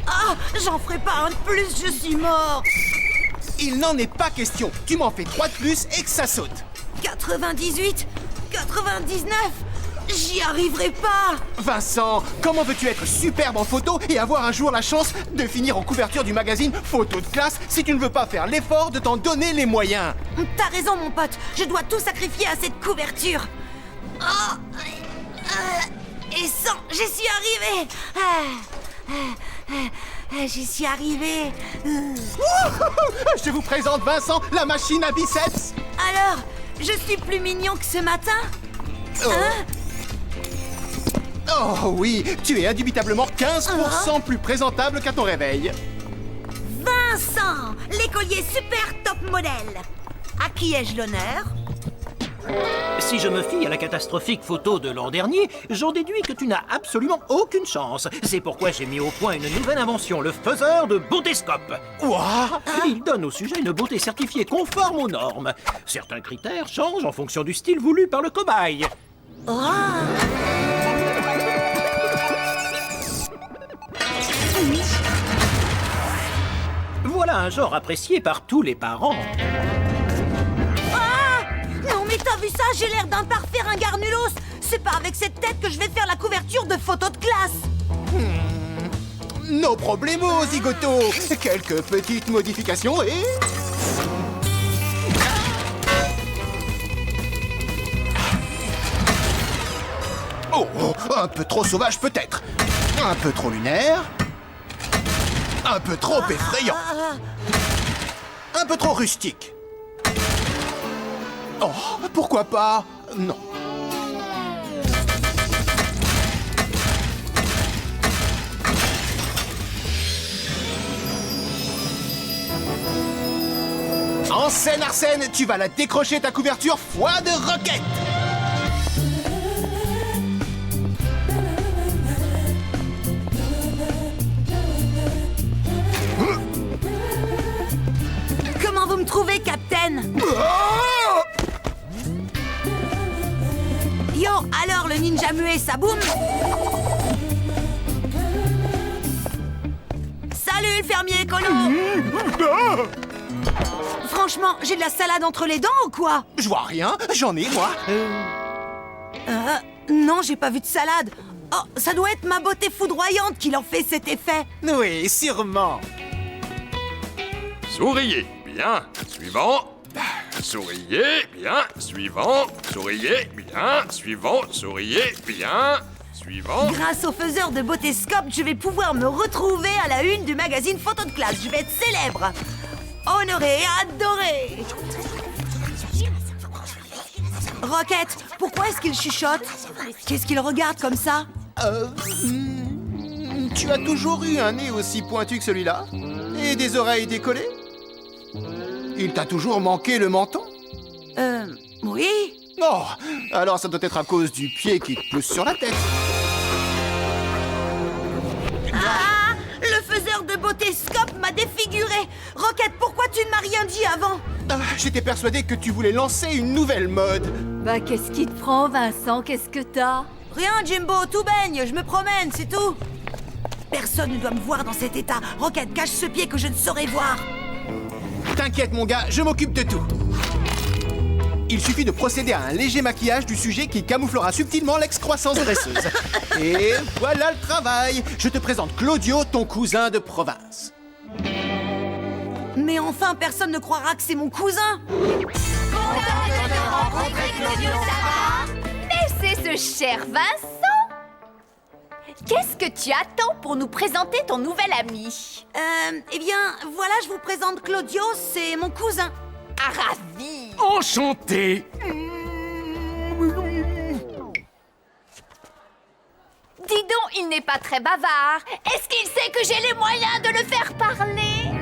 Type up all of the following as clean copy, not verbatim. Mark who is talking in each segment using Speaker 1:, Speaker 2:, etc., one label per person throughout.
Speaker 1: Ah, j'en ferai pas un de plus, je suis mort.
Speaker 2: Il n'en est pas question. Tu m'en fais 3 de plus et que ça saute.
Speaker 1: 98, 99, j'y arriverai pas.
Speaker 2: Vincent, comment veux-tu être superbe en photo et avoir un jour la chance de finir en couverture du magazine Photo de classe si tu ne veux pas faire l'effort de t'en donner les moyens?
Speaker 1: T'as raison, mon pote, je dois tout sacrifier à cette couverture. Oh, et sans, j'y suis arrivé. J'y suis arrivé.
Speaker 2: Je vous présente Vincent, la machine à biceps.
Speaker 1: Alors, je suis plus mignon que ce matin?
Speaker 2: Oh oui, tu es indubitablement 15% plus présentable qu'à ton réveil.
Speaker 1: Vincent, l'écolier super top modèle. À qui ai-je l'honneur?
Speaker 3: Si je me fie à la catastrophique photo de l'an dernier, j'en déduis que tu n'as absolument aucune chance. C'est pourquoi j'ai mis au point une nouvelle invention, le faiseur de beautéscope.
Speaker 2: Ouah.
Speaker 3: Il donne au sujet une beauté certifiée conforme aux normes. Certains critères changent en fonction du style voulu par le cobaye. Voilà un genre apprécié par tous les parents.
Speaker 1: Non mais t'as vu ça? J'ai l'air d'un parfait ringarnulos. C'est pas avec cette tête que je vais faire la couverture de photos de classe.
Speaker 2: No problemo, zigoto. Quelques petites modifications et... Oh, un peu trop sauvage peut-être. Un peu trop lunaire. Un peu trop effrayant. Un peu trop rustique. Oh, pourquoi pas? Non. En scène, Arsène, tu vas la décrocher ta couverture foi de roquette.
Speaker 1: Comment vous me trouvez, Capitaine? Yo, alors le ninja muet, ça boum? Salut le fermier écolo. Franchement, j'ai de la salade entre les dents ou quoi?
Speaker 2: Je vois rien, j'en ai moi.
Speaker 1: Non, j'ai pas vu de salade. Oh, ça doit être ma beauté foudroyante qui leur fait cet effet.
Speaker 2: Oui, sûrement.
Speaker 4: Souriez, bien, suivant. Souriez, bien, suivant. Souriez, bien, suivant. Souriez, bien, suivant.
Speaker 1: Grâce au faiseur de beautéscope, je vais pouvoir me retrouver à la une du magazine Photo de classe. Je vais être célèbre. Honoré et adoré. Roquette, pourquoi est-ce qu'il chuchote? Qu'est-ce qu'il regarde comme ça?
Speaker 2: Tu as toujours eu un nez aussi pointu que celui-là? Et des oreilles décollées? Il t'a toujours manqué le menton?
Speaker 1: Oui.
Speaker 2: Oh, alors ça doit être à cause du pied qui te pousse sur la tête.
Speaker 1: Ah! Le faiseur de beautéscope m'a défiguré. Roquette, pourquoi tu ne m'as rien dit avant?
Speaker 2: J'étais persuadé que tu voulais lancer une nouvelle mode.
Speaker 5: Bah, qu'est-ce qui te prend, Vincent? Qu'est-ce que t'as?
Speaker 1: Rien, Jimbo, tout baigne, je me promène, c'est tout. Personne ne doit me voir dans cet état. Roquette, cache ce pied que je ne saurais voir.
Speaker 2: T'inquiète mon gars, je m'occupe de tout. Il suffit de procéder à un léger maquillage du sujet qui camouflera subtilement l'excroissance graisseuse. Et voilà le travail. Je te présente Claudio, ton cousin de province.
Speaker 1: Mais enfin, personne ne croira que c'est mon cousin.
Speaker 5: Mais c'est ce cher Vincent! Qu'est-ce que tu attends pour nous présenter ton nouvel ami?
Speaker 1: Eh bien, voilà, je vous présente Claudio, c'est mon cousin.
Speaker 5: Ah, ravi!
Speaker 6: Oh, Enchanté.
Speaker 5: Dis donc, il n'est pas très bavard. Est-ce qu'il sait que j'ai les moyens de le faire parler?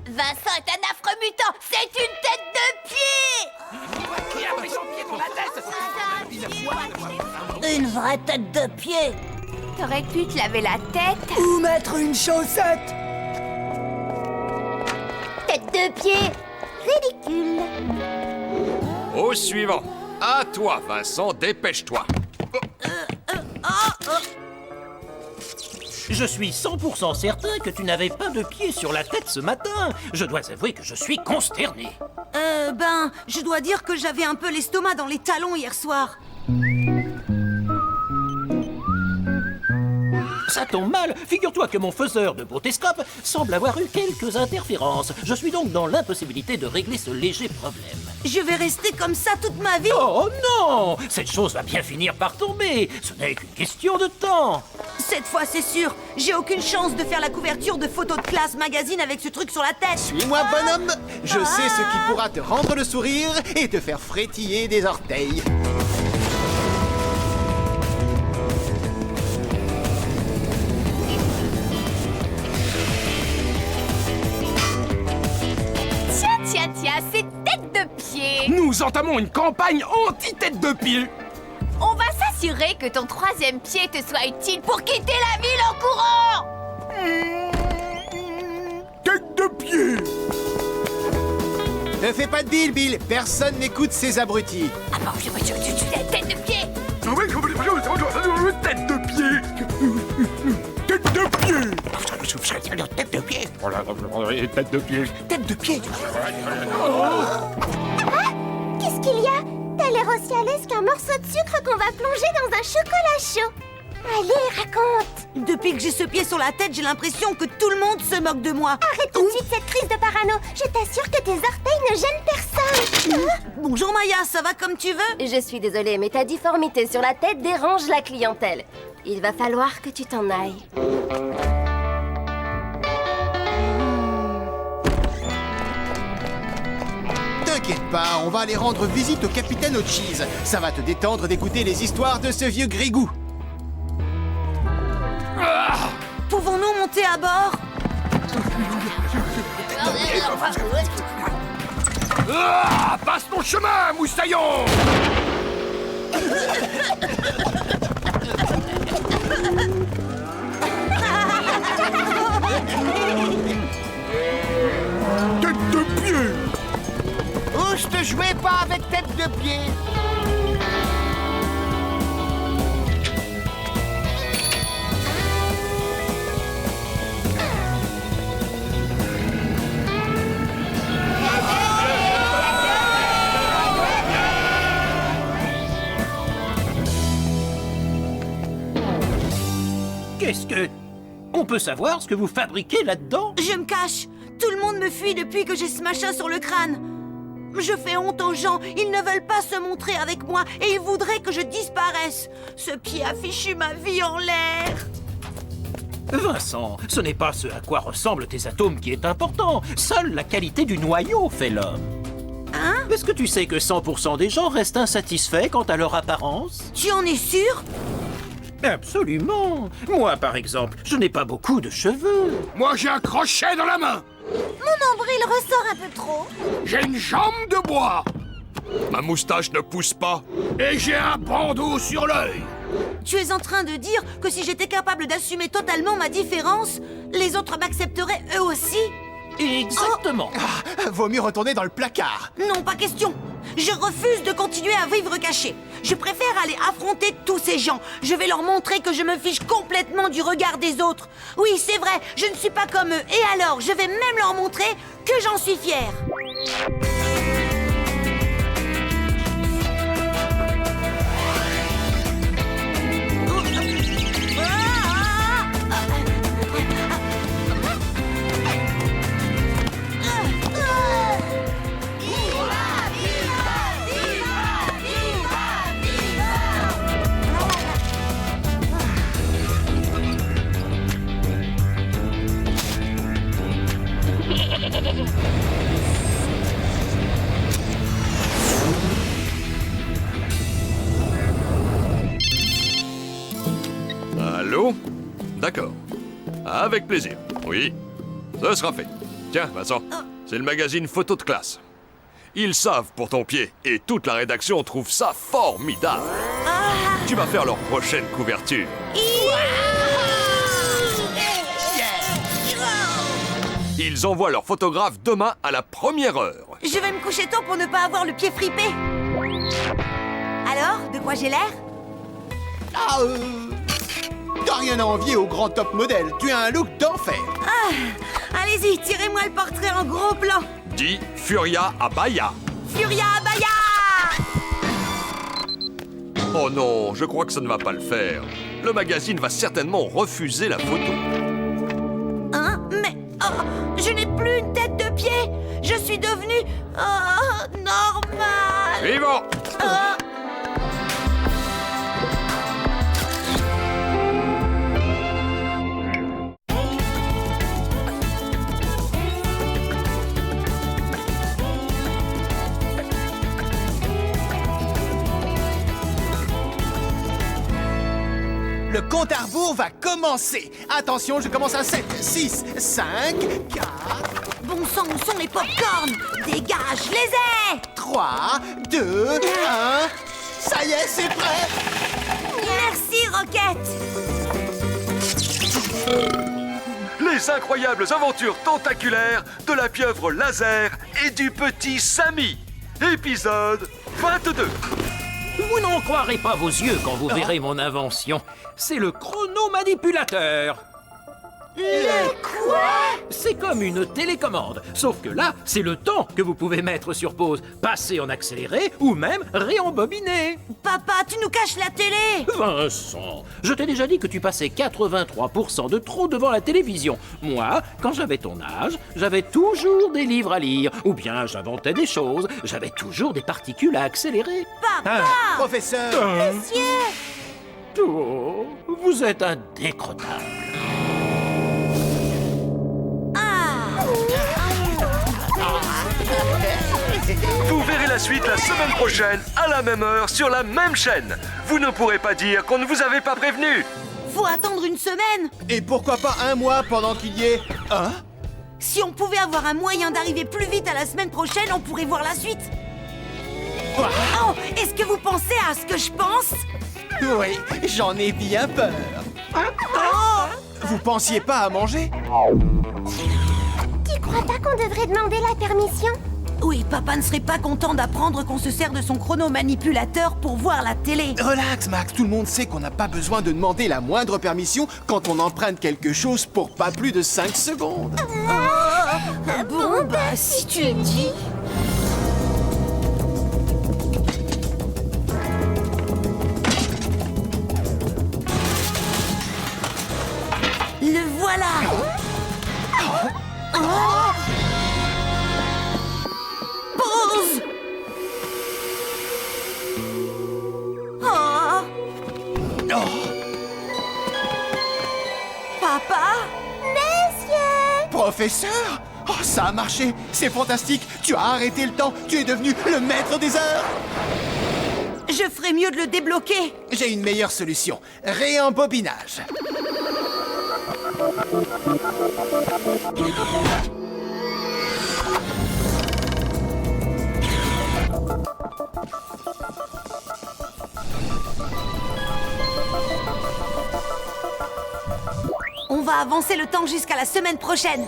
Speaker 5: Vincent est un affreux mutant. C'est une tête de pied.
Speaker 6: Qui a pris son pied dans la tête?
Speaker 1: Une vraie tête de pied.
Speaker 5: T'aurais pu te laver la tête.
Speaker 1: Ou mettre une chaussette.
Speaker 5: Tête de pied. Ridicule.
Speaker 4: Au suivant. À toi, Vincent, dépêche-toi.
Speaker 3: Je suis 100% certain que tu n'avais pas de pied sur la tête ce matin. Je dois avouer que je suis consterné.
Speaker 1: Je dois dire que j'avais un peu l'estomac dans les talons hier soir.
Speaker 3: Ça tombe mal. Figure-toi que mon faiseur de beautéscope semble avoir eu quelques interférences. Je suis donc dans l'impossibilité de régler ce léger problème.
Speaker 1: Je vais rester comme ça toute ma vie.
Speaker 3: Oh non! Cette chose va bien finir par tomber. Ce n'est qu'une question de temps.
Speaker 1: Cette fois, c'est sûr. J'ai aucune chance de faire la couverture de photos de classe magazine avec ce truc sur la tête.
Speaker 2: Suis-moi, bonhomme. Je sais ce qui pourra te rendre le sourire et te faire frétiller des orteils.
Speaker 5: Tiens, c'est tête de pied.
Speaker 6: Nous entamons une campagne anti-tête de pied.
Speaker 5: On va s'assurer que ton troisième pied te soit utile pour quitter la ville en courant.
Speaker 6: Tête de pied.
Speaker 2: Ne fais pas de deal, Bill. Personne n'écoute ces abrutis.
Speaker 5: Ah bon, tête de pied.
Speaker 6: Tête de pied. Tête de pied.
Speaker 3: Tête de pied.
Speaker 6: Tête de pied.
Speaker 3: Tête de pied.
Speaker 7: Qu'est-ce qu'il y a? T'as l'air aussi à l'aise qu'un morceau de sucre qu'on va plonger dans un chocolat chaud. Allez, raconte.
Speaker 1: Depuis que j'ai ce pied sur la tête, j'ai l'impression que tout le monde se moque de moi.
Speaker 7: Arrête tout de suite cette crise de parano. Je t'assure que tes orteils ne gênent personne.
Speaker 1: Bonjour Maya, ça va comme tu veux?
Speaker 7: Je suis désolée, mais ta difformité sur la tête dérange la clientèle. Il va falloir que tu t'en ailles.
Speaker 2: T'inquiète pas, on va aller rendre visite au capitaine O'Cheese. Ça va te détendre d'écouter les histoires de ce vieux grégou.
Speaker 1: Pouvons-nous monter à bord?
Speaker 6: Passe ton chemin, moussaillon. Tête de pied.
Speaker 2: Oh, je te jouais pas avec tête de pied.
Speaker 3: Qu'est-ce que... On peut savoir ce que vous fabriquez là-dedans?
Speaker 1: Je me cache. Tout le monde me fuit depuis que j'ai ce machin sur le crâne. Je fais honte aux gens. Ils ne veulent pas se montrer avec moi et ils voudraient que je disparaisse. Ce pied a fichu ma vie en l'air.
Speaker 3: Vincent, ce n'est pas ce à quoi ressemblent tes atomes qui est important. Seule la qualité du noyau fait l'homme.
Speaker 1: Hein?
Speaker 3: Est-ce que tu sais que 100% des gens restent insatisfaits quant à leur apparence?
Speaker 1: Tu en es sûr?
Speaker 3: Absolument. Moi, par exemple, je n'ai pas beaucoup de cheveux.
Speaker 6: Moi, j'ai un crochet dans la main.
Speaker 7: Mon nombril ressort un peu trop.
Speaker 6: J'ai une jambe de bois.
Speaker 4: Ma moustache ne pousse pas.
Speaker 6: Et j'ai un bandeau sur l'œil.
Speaker 1: Tu es en train de dire que si j'étais capable d'assumer totalement ma différence, les autres m'accepteraient eux aussi?
Speaker 3: Exactement.
Speaker 2: Vaut mieux retourner dans le placard.
Speaker 1: Non, pas question. Je refuse de continuer à vivre caché. Je préfère aller affronter tous ces gens. Je vais leur montrer que je me fiche complètement du regard des autres. Oui, c'est vrai, je ne suis pas comme eux. Et alors, je vais même leur montrer que j'en suis fière.
Speaker 4: D'accord. Avec plaisir. Oui, ce sera fait. Tiens, Vincent, c'est le magazine Photo de classe. Ils savent pour ton pied et toute la rédaction trouve ça formidable. Tu vas faire leur prochaine couverture. Ils envoient leur photographe demain à la première heure.
Speaker 1: Je vais me coucher tôt pour ne pas avoir le pied fripé. Alors, de quoi j'ai l'air?
Speaker 2: T'as rien à envier au grand top modèle. Tu as un look d'enfer.
Speaker 1: Allez-y, tirez-moi le portrait en gros plan.
Speaker 4: Dis Furia Abaya.
Speaker 1: Furia Abaya!
Speaker 4: Oh non, je crois que ça ne va pas le faire. Le magazine va certainement refuser la photo.
Speaker 1: Hein? Mais... je n'ai plus une tête de pied. Je suis devenue... normal.
Speaker 4: Suivant.
Speaker 2: Le compte à rebours va commencer. Attention, je commence à 7, 6, 5, 4,
Speaker 1: Bon sang, où sont les pop-corns? Dégage, je les ai!
Speaker 2: 3, 2, 1. Ça y est, c'est prêt.
Speaker 1: Merci, Roquette!
Speaker 8: Les incroyables aventures tentaculaires de la pieuvre laser et du petit Samy. Épisode 22.
Speaker 3: Vous n'en croirez pas vos yeux quand vous verrez mon invention. C'est le chronomanipulateur.
Speaker 1: Le quoi?
Speaker 3: C'est comme une télécommande, sauf que là, c'est le temps que vous pouvez mettre sur pause, passer en accéléré ou même réembobiner.
Speaker 1: Papa, tu nous caches la télé!
Speaker 3: Vincent, je t'ai déjà dit que tu passais 83% de trop devant la télévision. Moi, quand j'avais ton âge, j'avais toujours des livres à lire, ou bien j'inventais des choses, j'avais toujours des particules à accélérer.
Speaker 1: Papa!
Speaker 2: Professeur.
Speaker 1: Monsieur!
Speaker 3: Oh, vous êtes indécrottable.
Speaker 8: Vous verrez la suite la semaine prochaine, à la même heure, sur la même chaîne. Vous ne pourrez pas dire qu'on ne vous avait pas prévenu.
Speaker 1: Faut attendre une semaine!
Speaker 2: Et pourquoi pas un mois pendant qu'il y ait... Hein?
Speaker 1: Si on pouvait avoir un moyen d'arriver plus vite à la semaine prochaine, on pourrait voir la suite. Oh, est-ce que vous pensez à ce que je pense?
Speaker 2: Oui, j'en ai bien peur. Vous pensiez pas à manger?
Speaker 7: Tu crois pas qu'on devrait demander la permission?
Speaker 1: Oui, papa ne serait pas content d'apprendre qu'on se sert de son chronomanipulateur pour voir la télé.
Speaker 2: Relax, Max, tout le monde sait qu'on n'a pas besoin de demander la moindre permission quand on emprunte quelque chose pour pas plus de 5 secondes.
Speaker 1: Bon, bah, si tu le dis. Le voilà! Pause! Papa?
Speaker 7: Monsieur!
Speaker 2: Professeur? Oh, ça a marché! C'est fantastique! Tu as arrêté le temps! Tu es devenu le maître des heures!
Speaker 1: Je ferais mieux de le débloquer.
Speaker 2: J'ai une meilleure solution. Réembobinage.
Speaker 1: On va avancer le temps jusqu'à la semaine prochaine.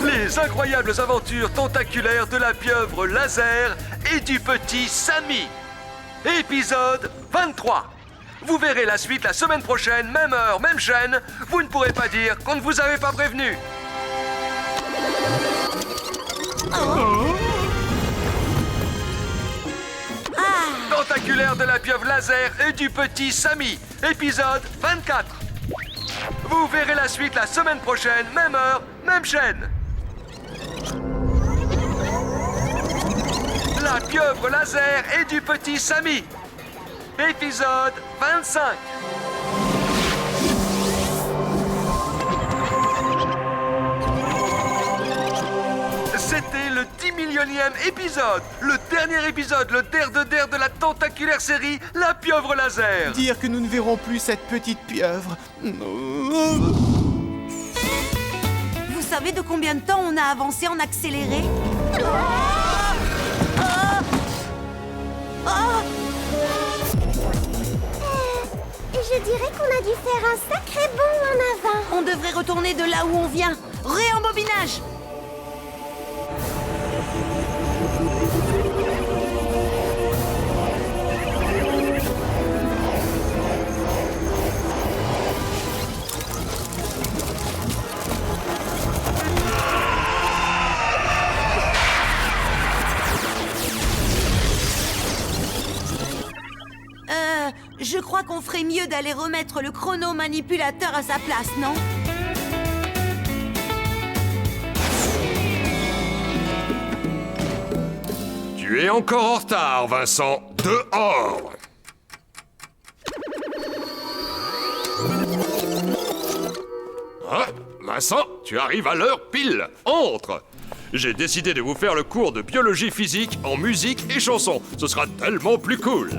Speaker 8: Les incroyables aventures tentaculaires de la pieuvre laser et du petit Samy. Épisode 23. Vous verrez la suite la semaine prochaine, même heure, même chaîne. Vous ne pourrez pas dire qu'on ne vous avait pas prévenu. Tentaculaire de la pieuvre laser et du petit Samy. Épisode 24. Vous verrez la suite la semaine prochaine, même heure, même chaîne. La pieuvre laser et du petit Samy. Épisode 25. C'était le 10 millions millionième épisode. Le dernier épisode, le der de la tentaculaire série La Pieuvre Laser.
Speaker 2: Dire que nous ne verrons plus cette petite pieuvre.
Speaker 1: Vous savez de combien de temps on a avancé en accéléré?
Speaker 7: Je dirais qu'on a dû faire un sacré bond en avant.
Speaker 1: On devrait retourner de là où on vient. Réembobinage! Je crois qu'on ferait mieux d'aller remettre le chronomanipulateur à sa place, non?
Speaker 4: Tu es encore en retard, Vincent. Dehors! Hein? Vincent, tu arrives à l'heure pile. Entre! J'ai décidé de vous faire le cours de biologie physique en musique et chanson. Ce sera tellement plus cool.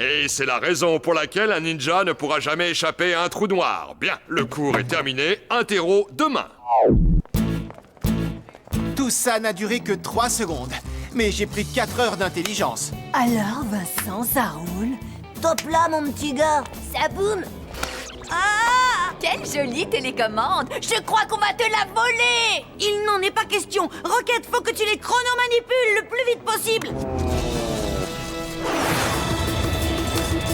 Speaker 4: Et c'est la raison pour laquelle un ninja ne pourra jamais échapper à un trou noir. Bien, le cours est terminé. Interro demain.
Speaker 2: Tout ça n'a duré que 3 secondes. Mais j'ai pris 4 heures d'intelligence.
Speaker 1: Alors, Vincent, ça roule?
Speaker 7: Top là, mon petit gars. Ça boum.
Speaker 5: Ah! Quelle jolie télécommande! Je crois qu'on va te la voler!
Speaker 1: Il n'en est pas question. Rocket, faut que tu les chronomanipules le plus vite possible.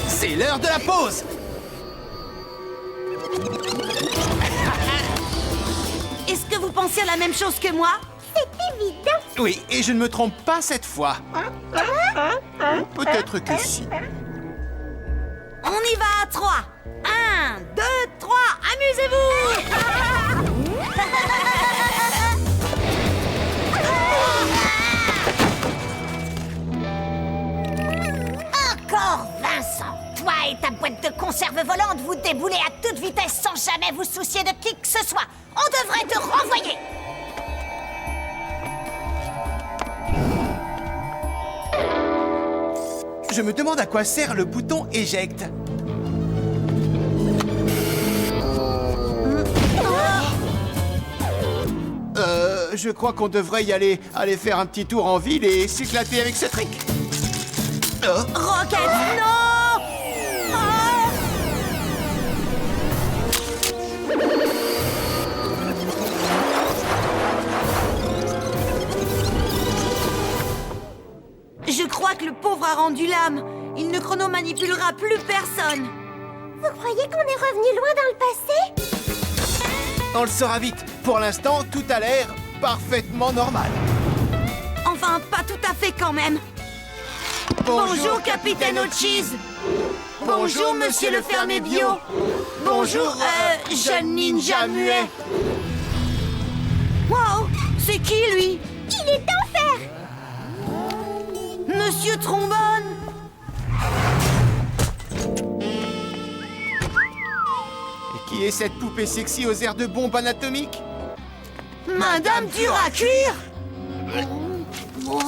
Speaker 2: C'est l'heure de la pause.
Speaker 1: Est-ce que vous pensez à la même chose que moi?
Speaker 7: C'est évident.
Speaker 2: Oui, et je ne me trompe pas cette fois. Peut-être que si.
Speaker 1: On y va à 3. 1, 2, 3, amusez-vous!
Speaker 7: Encore Vincent. Toi et ta boîte de conserve volante, vous déboulez à toute vitesse sans jamais vous soucier de qui que ce soit. On devrait te renvoyer.
Speaker 2: Je me demande à quoi sert le bouton éjecte. Je crois qu'on devrait y aller faire un petit tour en ville et s'éclater avec ce trick.
Speaker 1: Rocket, non! Ah! Je crois que le pauvre a rendu l'âme. Il ne chronomanipulera plus personne.
Speaker 7: Vous croyez qu'on est revenu loin dans le passé?
Speaker 2: On le saura vite. Pour l'instant, tout a l'air parfaitement normal.
Speaker 1: Enfin, pas tout à fait quand même. Bonjour, Capitaine O'Cheese. Bonjour, Monsieur le fermier bio. Bonjour, jeune ninja muet. Wow, c'est qui, lui?
Speaker 7: Il est en fer.
Speaker 1: Monsieur Trombone.
Speaker 2: Et qui est cette poupée sexy aux airs de bombe anatomique?
Speaker 1: Madame dure à cuire.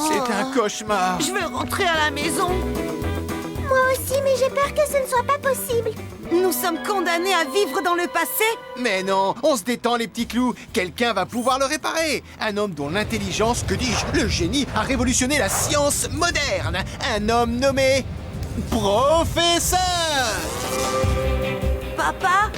Speaker 2: C'est un cauchemar.
Speaker 1: Je veux rentrer à la maison.
Speaker 7: Moi aussi, mais j'ai peur que ce ne soit pas possible.
Speaker 1: Nous sommes condamnés à vivre dans le passé.
Speaker 2: Mais non, on se détend les petits clous. Quelqu'un va pouvoir le réparer. Un homme dont l'intelligence, que dis-je, le génie, a révolutionné la science moderne. Un homme nommé... Professeur.
Speaker 1: Papa,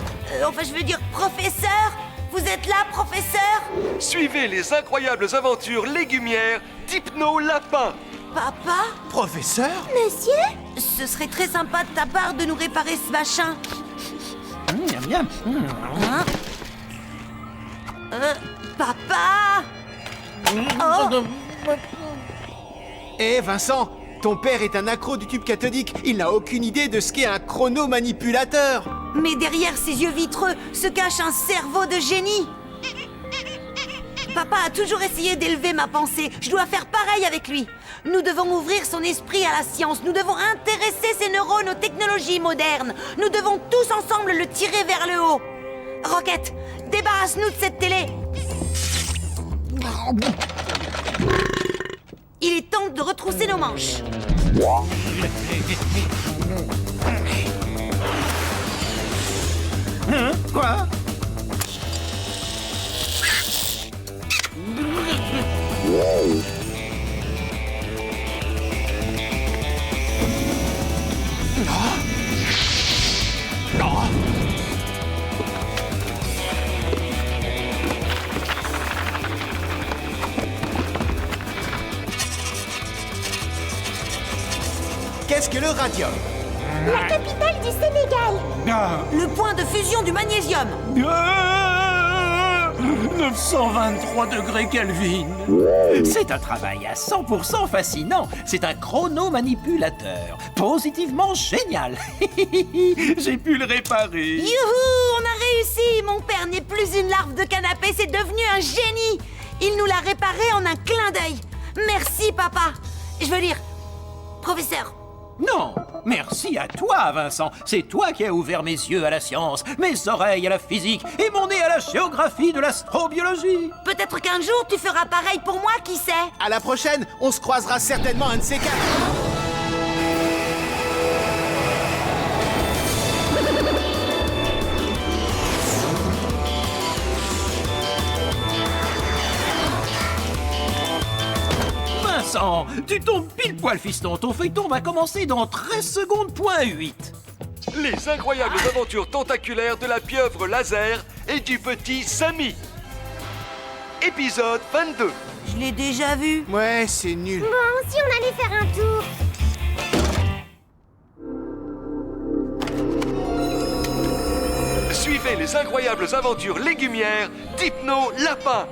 Speaker 1: enfin je veux dire professeur. Vous êtes là, professeur?
Speaker 8: Suivez les incroyables aventures légumières d'Hypno Lapin.
Speaker 1: Papa?
Speaker 2: Professeur?
Speaker 7: Monsieur?
Speaker 1: Ce serait très sympa de ta part de nous réparer ce machin.
Speaker 3: Miam, miam.
Speaker 1: Hein? Papa? Oh!
Speaker 2: Eh Vincent, ton père est un accro du tube cathodique. Il n'a aucune idée de ce qu'est un chronomanipulateur.
Speaker 1: Mais derrière ses yeux vitreux se cache un cerveau de génie. Papa a toujours essayé d'élever ma pensée. Je dois faire pareil avec lui. Nous devons ouvrir son esprit à la science. Nous devons intéresser ses neurones aux technologies modernes. Nous devons tous ensemble le tirer vers le haut. Rocket, débarrasse-nous de cette télé. Il est temps de retrousser nos manches.
Speaker 3: Quoi?
Speaker 2: Qu'est-ce que le radium?
Speaker 7: La capitale du Sénégal.
Speaker 1: Le point de fusion du magnésium.
Speaker 3: 923 degrés Kelvin. C'est un travail à 100% fascinant. C'est un chronomanipulateur. Positivement génial. J'ai pu le réparer.
Speaker 1: Youhou, on a réussi. Mon père n'est plus une larve de canapé, c'est devenu un génie. Il nous l'a réparé en un clin d'œil. Merci, papa. Je veux dire, professeur.
Speaker 3: Non, merci à toi, Vincent. C'est toi qui as ouvert mes yeux à la science, mes oreilles à la physique et mon nez à la géographie de l'astrobiologie.
Speaker 1: Peut-être qu'un jour, tu feras pareil pour moi, qui sait?
Speaker 2: À la prochaine, on se croisera certainement un de ces quatre.
Speaker 3: Vincent, tu tombes pile poil, fiston. Ton feuilleton va commencer dans 13 secondes, point 8.
Speaker 8: Les incroyables aventures tentaculaires de la pieuvre laser et du petit Samy. Épisode 22.
Speaker 1: Je l'ai déjà vu.
Speaker 2: Ouais, c'est nul.
Speaker 7: Bon, si on allait faire un tour.
Speaker 8: Suivez les incroyables aventures légumières d'Hypno Lapin.